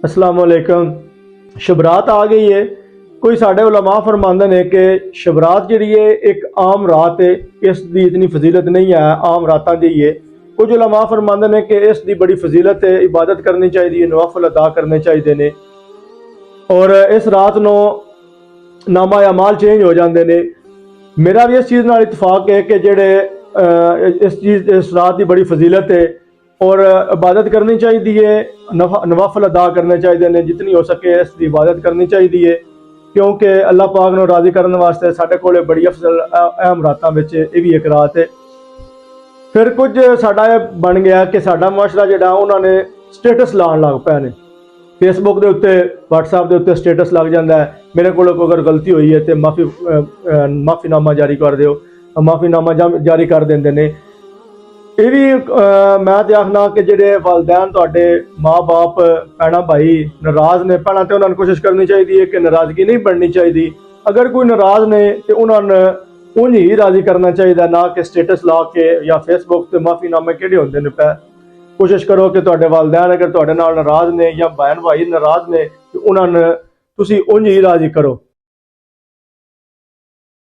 अस्सलाम वालेकुम। शबरात आ गई है। कोई साढ़े उलमा फरमांदे ने कि शबरात जी है एक आम रात है, इसकी इतनी फजीलत नहीं है, आम रातां दी है। कुछ उलमा फरमांदे ने कि इसकी बड़ी फजीलत है, इबादत करनी चाहिए, नवाफल अदा करने चाहिए ने, और इस रात नो नामा अमाल चेंज हो जाते हैं। मेरा भी इस चीज़ नाल इतफाक है कि जेड़े इस रात की बड़ी फजीलत है और इबादत करनी चाहिए, नवाफल अदा करने चाहिए ने, जितनी हो सके इसकी इबादत करनी चाहिए, क्योंकि अल्लाह पाक नूं राज़ी करने वास्ते साडे कोले बड़ी अफजल अहम रातां विच ये भी एक रात है। फिर कुछ साडा बन गया कि साडा मुआशरा जिहड़ा उन्होंने स्टेटस लाउण लग पए ने, फेसबुक के उत्ते व्हाट्सएप के उत्ते स्टेटस लग जाता है। मेरे को अगर गलती हुई है तो माफ़ीनामा जारी कर दो, माफ़ीनामा जारी कर देंगे ने। ये भी मैं तो आखना कि जेडे वालदैन तुहाडे माँ बाप भैन भाई नाराज़ ने, भैन तो उन्होंने कोशिश करनी चाहिए कि नाराज़गी नहीं बननी चाहिए। अगर कोई नाराज़ ने तो उन्होंने उन्हें ही राज़ी करना चाहिए, ना कि स्टेटस ला के या फेसबुक से माफ़ीनामे किहड़े होंदे ने पै। कोशिश करो कि तुहाडे वालदैन अगर तुहाडे नाल नाराज़ ने या भैन भाई नाराज़ ने तो उन्होंने तुसीं उन्हें ही राज़ी करो।